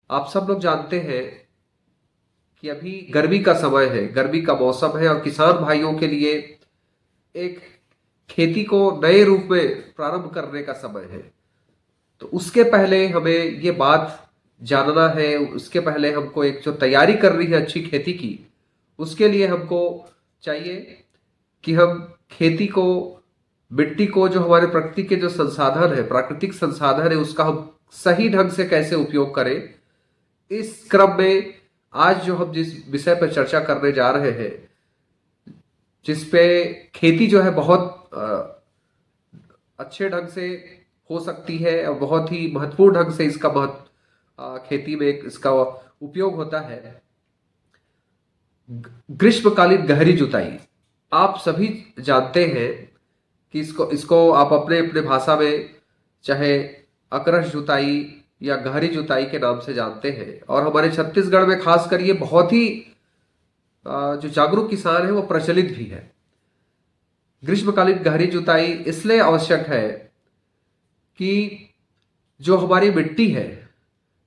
आप सब लोग जानते हैं कि अभी गर्मी का समय है, गर्मी का मौसम है और किसान भाइयों के लिए एक खेती को नए रूप में प्रारंभ करने का समय है। तो उसके पहले हमें ये बात जानना है, उसके पहले हमको एक जो तैयारी करनी है अच्छी खेती की, उसके लिए हमको चाहिए कि हम खेती को, मिट्टी को, जो हमारे प्रकृति के जो संसाधन है, प्राकृतिक संसाधन है, उसका हम सही ढंग से कैसे उपयोग करें। इस क्रम में आज जो हम जिस विषय पर चर्चा करने जा रहे हैं, जिसपे खेती जो है बहुत अच्छे ढंग से हो सकती है और बहुत ही महत्वपूर्ण ढंग से इसका खेती में इसका उपयोग होता है, ग्रीष्मकालीन गहरी जुताई। आप सभी जानते हैं कि इसको इसको आप अपने अपने भाषा में चाहे अकरस जुताई या गहरी जुताई के नाम से जानते हैं, और हमारे छत्तीसगढ़ में खासकर ये बहुत ही जो जागरूक किसान है वो प्रचलित भी है। ग्रीष्मकालीन गहरी जुताई इसलिए आवश्यक है कि जो हमारी मिट्टी है,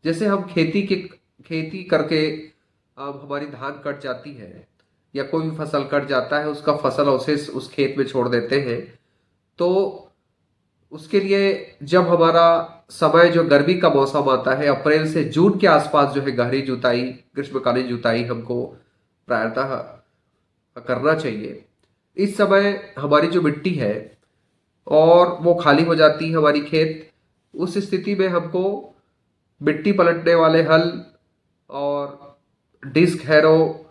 जैसे हम खेती करके अब हमारी धान कट जाती है या कोई भी फसल कट जाता है, उसका फसल अवशेष उस खेत में छोड़ देते हैं। तो उसके लिए जब हमारा समय जो गर्मी का मौसम आता है, अप्रैल से जून के आसपास, जो है गहरी जुताई, ग्रीष्मकालीन जुताई हमको प्रायतः करना चाहिए। इस समय हमारी जो मिट्टी है और वो खाली हो जाती है हमारी खेत। उस स्थिति में हमको मिट्टी पलटने वाले हल और डिस्क हैरो,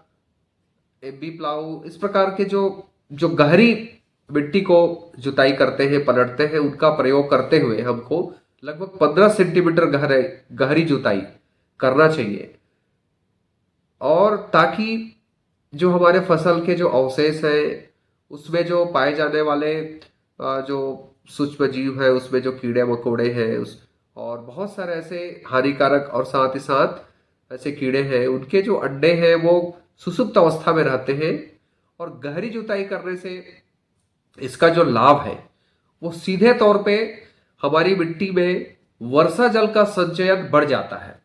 एबी प्लाऊ, इस प्रकार के जो जो गहरी मिट्टी को जुताई करते हैं, पलटते हैं, उनका प्रयोग करते हुए हमको लगभग 15 सेंटीमीटर गहरी जुताई करना चाहिए। और ताकि जो हमारे फसल के जो अवशेष है, उसमें जो पाए जाने वाले जो सूक्ष्म जीव है, उसमें जो कीड़े मकोड़े हैं, उस और बहुत सारे ऐसे हानिकारक और साथ ही साथ ऐसे कीड़े हैं, उनके जो अंडे हैं वो सुसुप्त अवस्था में रहते हैं। और गहरी जुताई करने से इसका जो लाभ है वो सीधे तौर पे हमारी मिट्टी में वर्षा जल का संचयन बढ़ जाता है।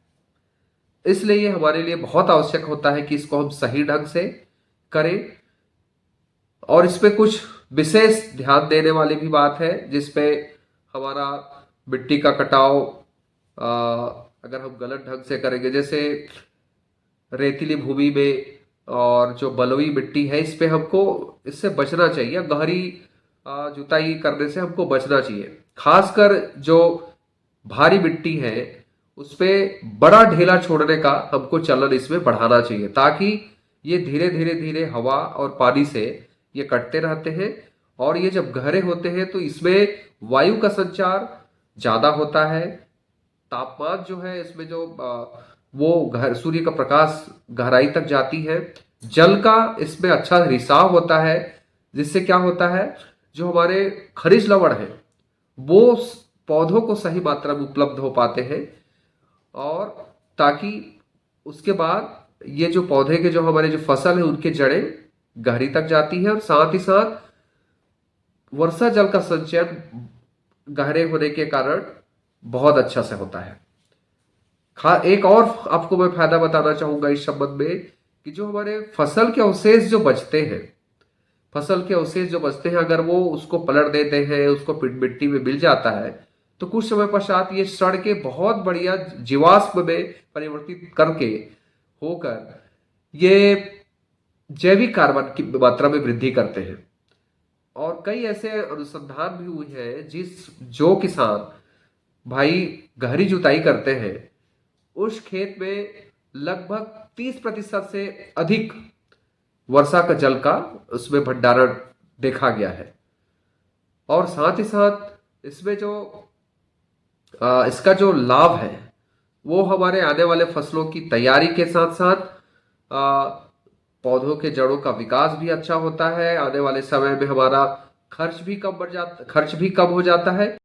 इसलिए ये हमारे लिए बहुत आवश्यक होता है कि इसको हम सही ढंग से करें। और इसमें कुछ विशेष ध्यान देने वाली भी बात है, जिसपे हमारा मिट्टी का कटाव अगर हम गलत ढंग से करेंगे, जैसे रेतीली भूमि में और जो बलुई मिट्टी है, इस पे हमको इससे बचना चाहिए। गहरी जुताई करने से हमको बचना चाहिए। खासकर जो भारी मिट्टी है उस पे बड़ा ढेला छोड़ने का हमको चलन इसमें बढ़ाना चाहिए, ताकि ये धीरे धीरे धीरे हवा और पानी से ये कटते रहते हैं। और ये जब गहरे होते हैं तो इसमें वायु का संचार ज्यादा होता है। तापमान जो है इसमें जो वो सूर्य का प्रकाश गहराई तक जाती है। जल का इसमें अच्छा रिसाव होता है, जिससे क्या होता है, जो हमारे खनिज लवण है वो पौधों को सही मात्रा में उपलब्ध हो पाते हैं। और ताकि उसके बाद ये जो पौधे के जो हमारे जो फसल है उनके जड़ें गहरी तक जाती है, और साथ ही साथ वर्षा जल का संचयन गहरे होने के कारण बहुत अच्छा से होता है। एक और आपको मैं फायदा बताना चाहूंगा इस संबंध में, कि जो हमारे फसल के अवशेष जो बचते हैं, अगर वो उसको पलट देते हैं, उसको मिट्टी में मिल जाता है, तो कुछ समय पश्चात ये सड़ के बहुत बढ़िया जीवाश्म में परिवर्तित करके होकर ये जैविक कार्बन की मात्रा में वृद्धि करते हैं। और कई ऐसे अनुसंधान भी हुए हैं, जो किसान भाई गहरी जुताई करते हैं, उस खेत में लगभग 30% से अधिक वर्षा का जल का उसमें भंडारण देखा गया है। और साथ ही साथ इसमें जो इसका जो लाभ है वो हमारे आने वाले फसलों की तैयारी के साथ साथ पौधों के जड़ों का विकास भी अच्छा होता है। आने वाले समय में हमारा खर्च भी कम हो जाता है।